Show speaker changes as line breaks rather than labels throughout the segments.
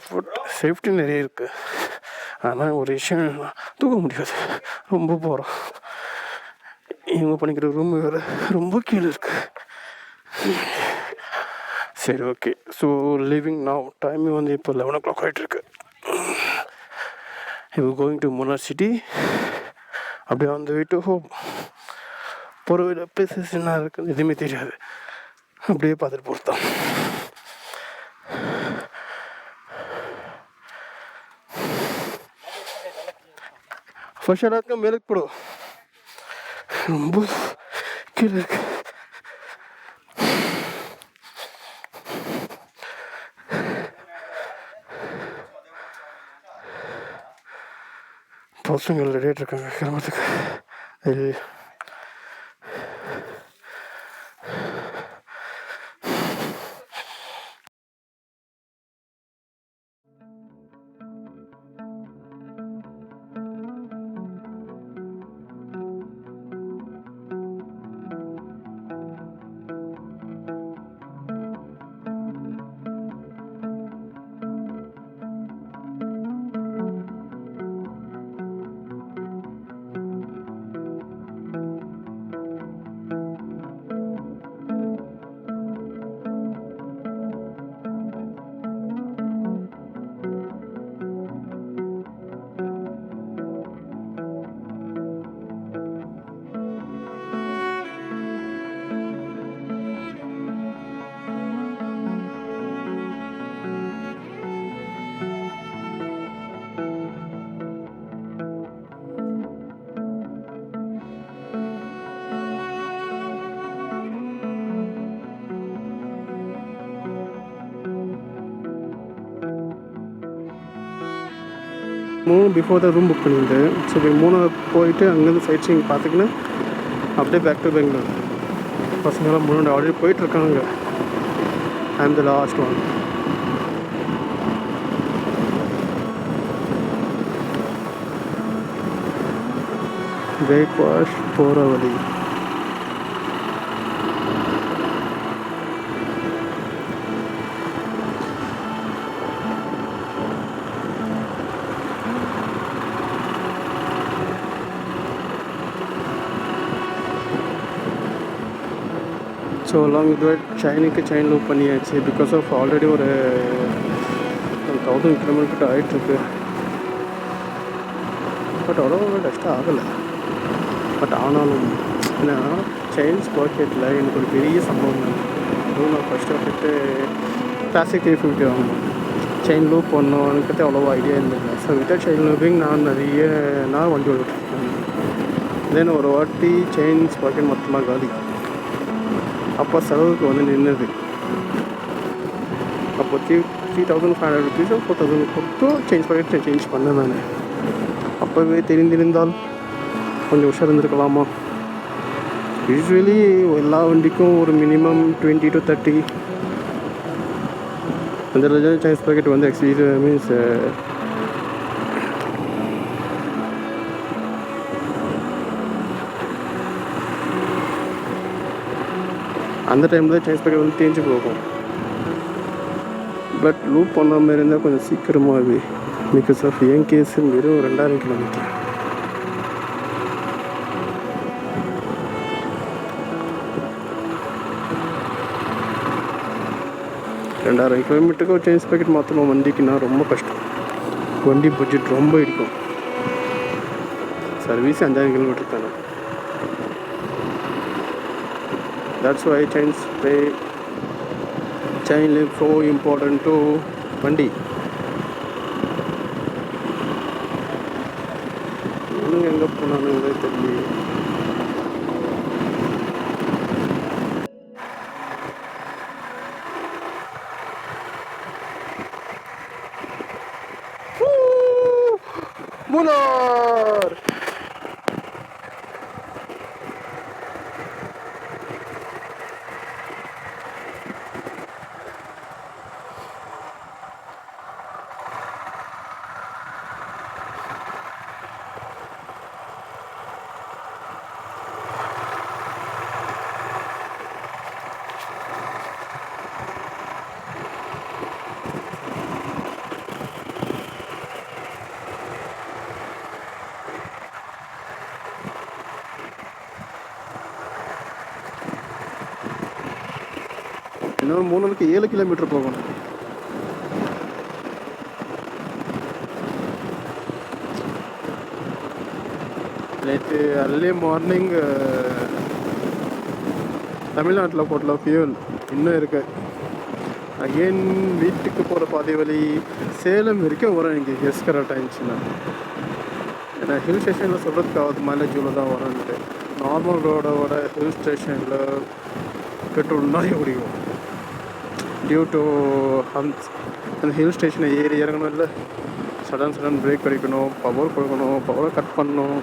Comfort safety நிறைய இருக்குது. ஆனால் ஒரு விஷயம் தூக்க முடியாது, ரொம்ப போகிறோம். இவங்க பண்ணிக்கிற ரூம் வேறு ரொம்ப கீழே இருக்குது. சரி, okay. So living now. Time வந்து இப்போ 11 o'clock ஆகிட்டுருக்கு. இப்போ கோயிங் டு மூணார் சிட்டி. அப்படியே வந்து வீட்டு ஹோம். போகிற வீடு பிளேசஸ் என்ன இருக்குன்னு எதுவுமே தெரியாது, அப்படியே பார்த்துட்டு போகிறது தான். ஃபர்ஸ்ட் எல்லாத்துக்கும் மேலுக்கு போடும், ரொம்ப கீழே இருக்கு. பசங்க ரெடியாக இருக்காங்க கிளம்புறதுக்கு. பிஃபோர் தான் ரூம் புக் பண்ணியிருந்தேன். சரி, 3 போயிட்டு அங்கேருந்து சைட் சீயிங் பார்த்துக்கின்னு அப்படியே பேக் டு பெங்களூர். பசங்களாம் முன்னாடி ஆல்ரெடி போயிட்டுருக்காங்க. ஐ ஆம் த லாஸ்ட் ஒன். பிரேக்ஃபாஸ்ட் போகிற வழி. So long with chain loop பண்ணியாச்சு. பிகாஸ் ஆஃப் ஆல்ரெடி ஒரு 1000 கிலோமீட்டர் ஆகிட்டுருக்கு. பட் அவ்வளோ டஸ்ட்டாக ஆகலை. பட் ஆனாலும் ஏன்னா செயின்ஸ் பாக்கெட்டில் எனக்கு ஒரு பெரிய சம்பவம் தான். அதுவும் நான் ஃபஸ்ட்டு வந்துட்டு கிளாசிக் 350 வாங்கணும். செயின் லூப் பண்ணோம், எனக்கு பற்றி அவ்வளோவா ஐடியா இருந்ததில்லை. ஸோ வித்தவுட் செயின் லூப்பிங் நான் வண்டி ஓட்டிருக்கேன். தென் ஒரு வாட்டி செயின்ஸ் பாக்கெட் மொத்தமாக காலி. அப்போ செலவுக்கு வந்து நின்றுது. அப்போ 3500 rupees 4000 கொடுத்து சேஞ்ச் பாக்கெட் சேஞ்ச் பண்ணேன் நான். அப்போவே தெரிந்திருந்தால் கொஞ்சம் உஷார் இருந்திருக்கலாமா. யூஸ்வலி எல்லா வண்டிக்கும் ஒரு மினிமம் 20 to 30 அந்த சேஞ்ச் பாக்கெட் வந்து ஆக்சுவலி மீன்ஸ் அந்த டைமில் தான் சேஞ்ச் பாக்கெட் வந்து தேஞ்சு போகும். பட் லூப் பண்ண மாதிரி இருந்தால் கொஞ்சம் சீக்கிரமாகவே. பிகாஸ் ஆஃப் என் கேஸு வெறும் 2000 கிலோமீட்டர். கிலோமீட்டருக்கு ஒரு சேஞ்ச் பாக்கெட் மாற்றணும் வண்டிக்குன்னா ரொம்ப கஷ்டம். வண்டி பட்ஜெட் ரொம்ப இருக்கும். சர்வீஸ் 5000 கிலோமீட்டர் தானே. That's why chain link so important to வண்டி. இன்னும் எங்கே போனாலும் தெரியல. மூணார் இன்னொரு 3 நாளுக்கு 7 கிலோமீட்டர் போகணும். நேற்று அர்லி மார்னிங் தமிழ்நாட்டில் போட்டல ஃபியூல் இன்னும் இருக்கு. அகெயின் வீட்டுக்கு போகிற பாதை வழி சேலம் வரைக்கும் வரும் இங்கே எஸ் கரெக்ட் ஆயிடுச்சுன்னா. ஏன்னா ஹில் ஸ்டேஷனில் சொல்கிறதுக்காவது மைலேஜ் இவ்வளோ தான் வரும்ன்ட்டு. நார்மல் ரோடோட ஹில் ஸ்டேஷனில் பெட்ரோல் நிறைய குடிக்கும். டியூ டு அந்த ஹில் ஸ்டேஷனை ஏறி இறங்கணும், இல்லை சடன் பிரேக் அடிக்கணும், பவர் கொடுக்கணும், பவரை கட் பண்ணணும்.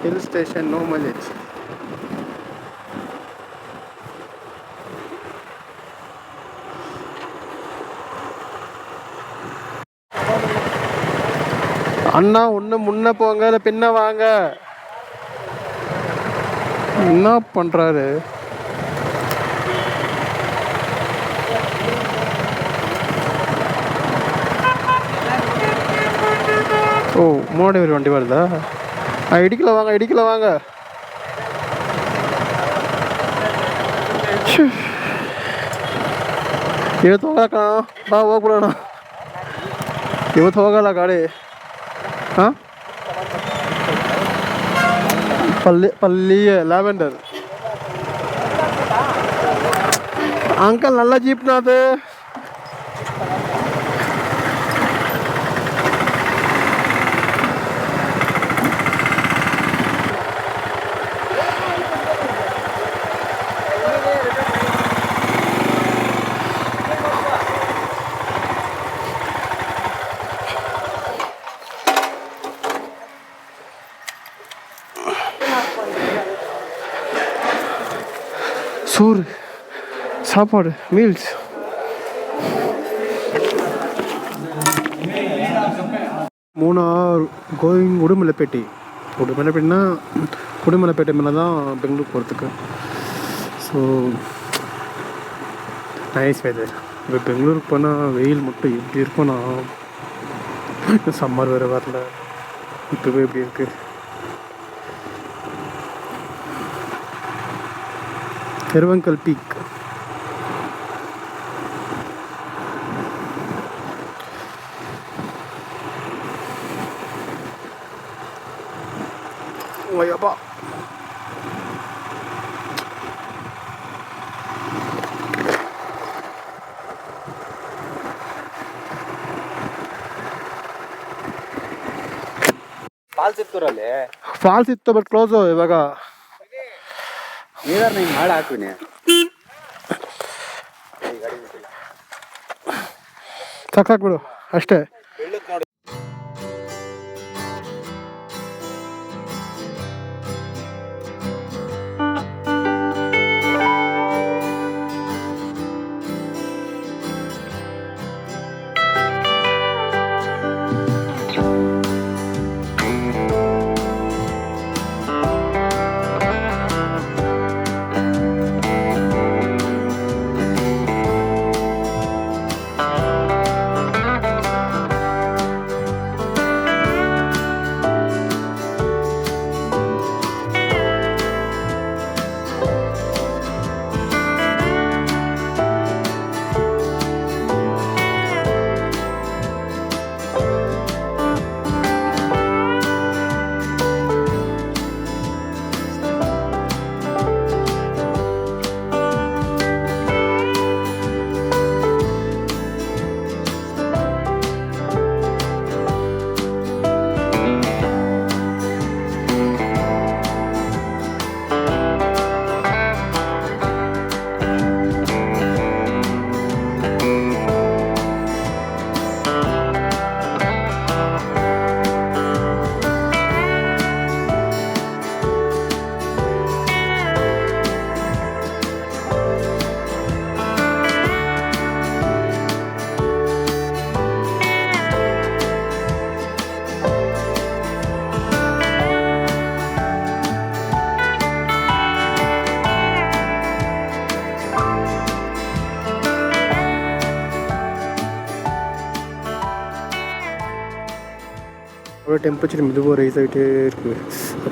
Hill station no mileage. அண்ணா ஒன்று முன்ன போங்க, இல்லை பின்ன வாங்க. என்ன பண்ணுறாரு? ஓ, முன்னாடி ஒரு வண்டி வருதா? இடிக்கல வாங்க, இடிக்கல வாங்க. ಇವತ್ತು ಹೋಗಕ್ಕ ಬಾ ಹೋಗ್ಬಿಡೋಣ. ಇವತ್ತು ಹೋಗಲ್ಲ ಗಾಡಿ. ಹಾಂ, ಪಲ್ಲಿಯ ಲ್ಯಾವೆಂಡರ್ ಅಂಕಲ್ நல்ல ஜீப்னா அது. சோறு, சாப்பாடு, மீல்ஸ். மூணார் கோயிங் உடுமலைப்பேட்டை. உடுமலைப்பேட்டைனா உடுமலைப்பேட்டை மேலே தான் பெங்களூர் போகிறதுக்கு. So nice weather. இப்போ பெங்களூருக்கு போனால் வெயில் மட்டும் எப்படி இருக்கும்னா, சம்மர் வேறு வரல, இப்போவே எப்படி இருக்குது. எருவங்கல் பீக். ஓயப்பா, ಫಾಲ್ಸ್ ಇತ್ತು ಬಟ್ ಕ್ಲೋಸ್ ಇವಾಗ.
ನೀರಾರು ನೀನು ಮಾಡಿ ಹಾಕ್ತೀನಿ.
ಸಾಕಾಗ್ಬಿಡು ಅಷ್ಟೇ. டெம்பரேச்சர் மெதுவாக ரைஸ் ஆகிட்டே இருக்குது.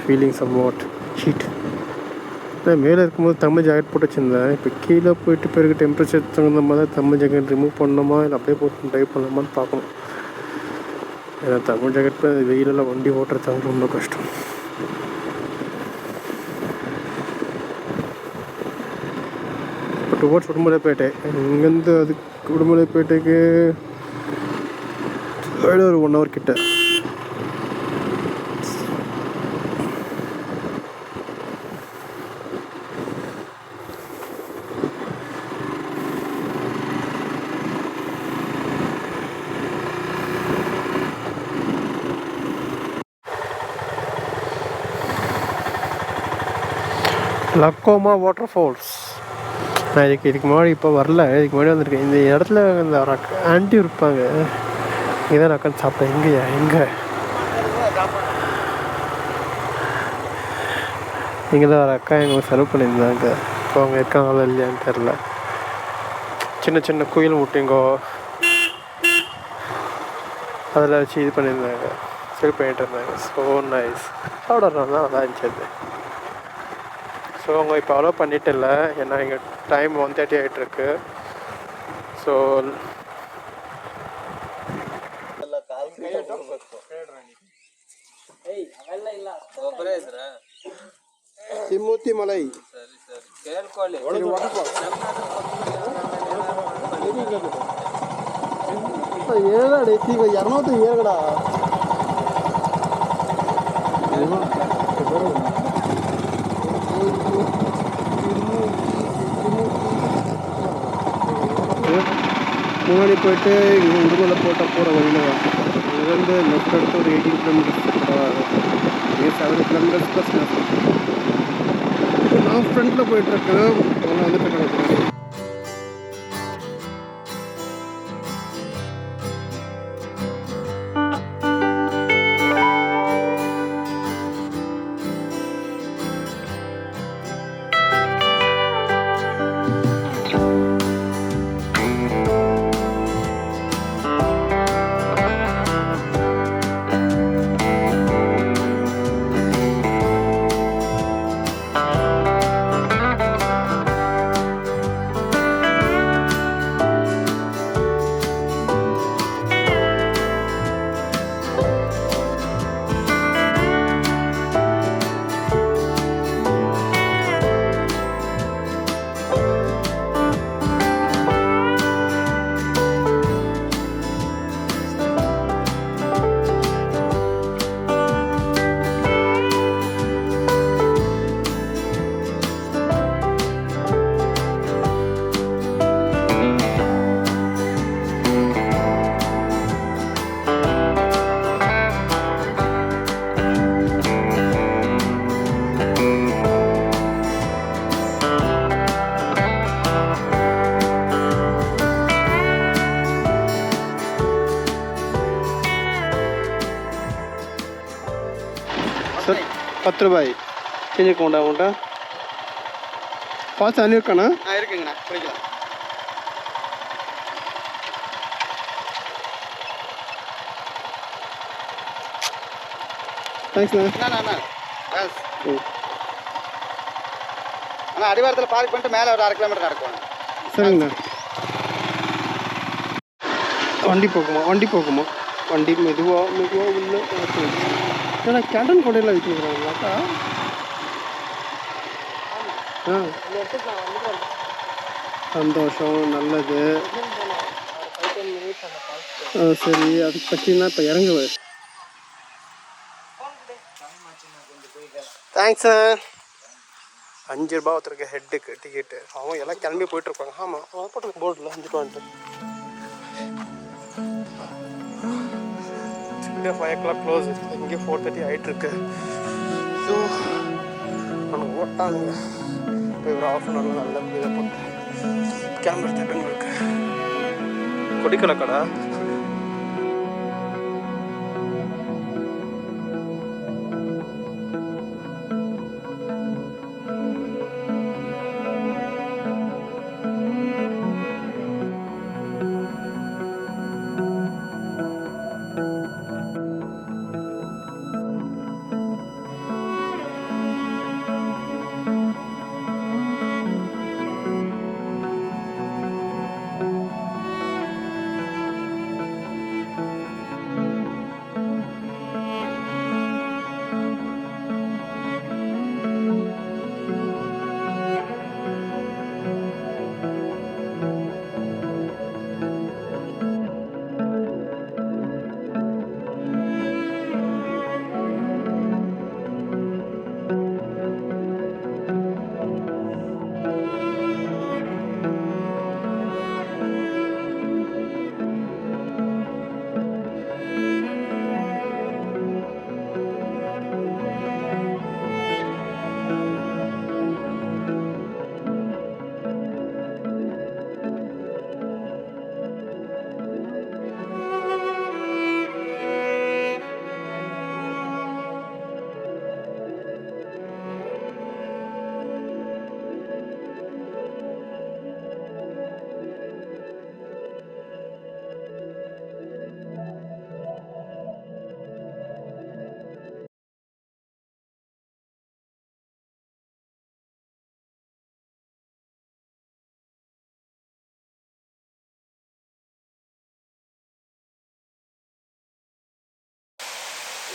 Feeling somewhat heat. மேலே இருக்கும்போது தம்ம ஜாக்கெட் போட்டு வச்சுருந்தேன். இப்போ கீழே போயிட்டு பிறகு டெம்பரேச்சர் தகுந்த மாதிரி தான் தம்ம ஜாக்கெட் ரிமூவ் பண்ணணுமா இல்லை அப்படியே போட்டு ட்ரை பண்ணலாமான்னு பார்க்கணும். ஏன்னா தம்ம ஜாக்கெட் வெயிலெல்லாம் வண்டி ஓட்டுறது ரொம்ப கஷ்டம். இப்போ டுவோர்ட்ஸ் உடுமலைப்பேட்டை, இங்கேருந்து அது உடுமலைப்பேட்டைக்கு ஒரு 1 hour கிட்ட. லக்கோமா வாட்டர் ஃபால்ஸ். நான் இதுக்கு முன்னாடி இப்போ வரல, இதுக்கு முன்னாடி வந்திருக்கேன். இந்த இடத்துல இந்த ஆண்டி இருப்பாங்க, இங்கே தான் உட்காந்து சாப்பிட்டேன். இங்கே தான் ஒரு அக்கா எங்களை சர்வ் பண்ணியிருந்தாங்க. இப்போ அவங்க இருக்காங்களா இல்லையான்னு தெரில. சின்ன சின்ன குயில் முட்டைங்கோ அதில் வச்சு இது பண்ணியிருந்தாங்க, சர்வ் பண்ணிட்டு இருந்தாங்க. So nice. சாப்பிட்றதுனால தான் நல்லா இருந்துச்சு. ஸோ அவங்க இப்போ அவ்வளோ பண்ணிட்டு இல்லை, ஏன்னா இங்கே டைம் 1:30 ஆகிட்டுருக்கு. ஸோ ತಿಮ್ಮೂತಿ ಮಲೈ ಏಳಾಡಿ ಈಗ 200 ಏಳ್ಗಡ முன்னாடி போயிட்டு இங்கே உடுமலை போகிற வழியில் இங்கேருந்து லெஃப்ட் எடுத்து ஒரு 18 kilometers பரவாயில்ல. இங்கே 7 kilometers ப்ளஸ் நான் ஃப்ரண்ட்டில் போயிட்டுருக்கேன். அவங்க வந்துட்டு கிடைக்கிறேன். सर 10 ரூபாய் சேஞ்ச் அக்கௌண்டா உங்கள்கிட்ட? ஃபால்ஸ் அனுப்பியிருக்காண்ணா? இருக்குங்கண்ணா, குளிக்கலாம். தேங்க்ஸ்ண்ணா. அண்ணா அடிவாரத்தில் பார்க் பண்ணிட்டு மேலே ஒரு 1/2 kilometer நடக்கும். சரிங்கண்ணா. வண்டி போகுமா வண்டி மெதுவாக உள்ள. ஏன்னா கேண்டன் கொடையில் விற்கிறாங்களாக்கா? சந்தோஷம், நல்லது. சரி, அதுக்கு பற்றினா இப்போ இறங்குவ. தேங்க்ஸ். 5 ரூபா ஒருத்தருக்கு ஹெட்டுக்கு டிக்கெட்டு. அவங்க எல்லாம் கிளம்பி போயிட்டுருப்பாங்க. ஆமாம், போட்டு போர்டில் 5 ரூபான்ட்டு. 5 o'clock க்ளோஸ். இங்கே 4:30 ஆகிட்டுருக்கு. ஸோ நான் ஓட்டாங்க இப்போ ஒரு 1/2 hour நல்ல இதை போட்டு கிளம்புற திட்டங்கள் இருக்கு. கொடிக்கலை கடை.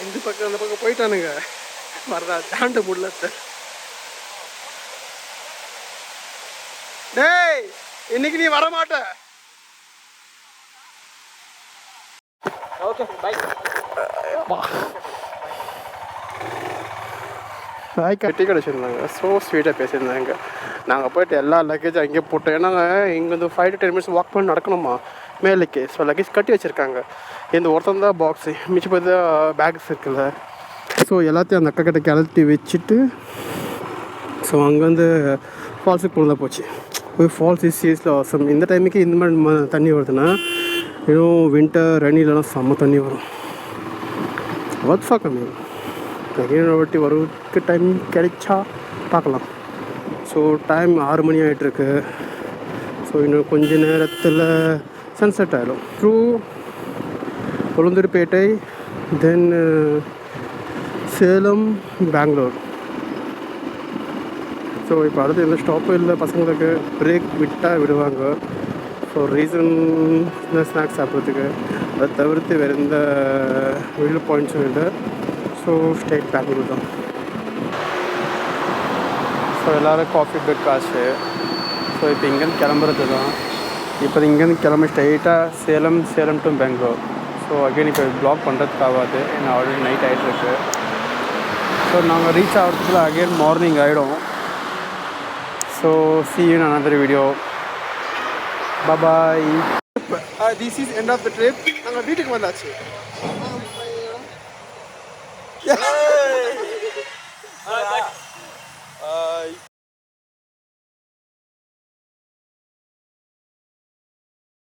இந்த பக்கம் அந்த பக்கம் போயிட்டானுங்க. வரதா தாண்ட முடியல சார். டேய் இன்னைக்கு நீ வர மாட்ட. Okay bye. பாய் கட்டி கிடச்சிருந்தாங்க. ஸோ ஸ்வீட்டாக பேசியிருந்தாங்க. நாங்கள் போய்ட்டு எல்லா லக்கேஜும் அங்கேயே போட்டோம். ஏன்னா இங்கே வந்து 5 to 10 minutes வாக் பண்ணி நடக்கணுமா மேலுக்கு. ஸோ லக்கேஜ் கட்டி வச்சுருக்காங்க. இந்த ஒருத்தன் தான் பாக்ஸு, மிச்சம் போய் தான் பேக்ஸ் இருக்குல்ல. ஸோ எல்லாத்தையும் அந்த அக்கா கிட்ட கிளட்டி வச்சுட்டு ஸோ அங்கேருந்து ஃபால்ஸுக்கு போனதாக போச்சு. போய் ஃபால்ஸ் இஸ் சீரியஸில் அவசரம். இந்த டைமுக்கு இந்த மாதிரி தண்ணி வருதுன்னா இன்னும் வின்டர் ரனிலலாம் செம்ம தண்ணி வரும். வர்ஃபா கம்மி இன்னொரு வாட்டி வரதுக்கு டைம் கிடைச்சா பார்க்கலாம். ஸோ டைம் 6 மணி ஆகிட்டுருக்கு. ஸோ இன்னும் கொஞ்ச நேரத்தில் சன்செட் ஆகிடும். த்ரூ உளுந்தூர்பேட்டை, தென் சேலம், பெங்களூர். ஸோ இப்போ அடுத்து எந்த ஸ்டாப்பும் இல்லை. பசங்களுக்கு பிரேக் விட்டால் விடுவாங்க. ஸோ ரீசன் ஸ்நாக்ஸ் சாப்பிட்றதுக்கு. அதை தவிர்த்து வேறு எந்த வியூ பாயிண்ட்ஸும் இல்லை. ஸோ ஸ்ட்ரெயிட் பெங்களூர் தான். ஸோ எல்லோரும் காஃபி பிரேக் ஆச்சு. ஸோ இப்போ இங்கேருந்து கிளம்புறது தான். இப்போ இங்கேருந்து கிளம்பி ஸ்ட்ரெயிட்டாக Salem to Bangalore. So again இப்போ ப்ளாக் பண்ணுறதுக்கு ஆகாது, ஏன்னா ஆல்ரெடி நைட் ஆகிட்டுருக்கு. ஸோ நாங்கள் ரீச் ஆகிறதுக்குள்ள அகைன் மார்னிங் ஆகிடும். So see you in another video. Bye bye. This is end of the trip. நாங்கள் வீட்டுக்கு வந்தாச்சு. Hey!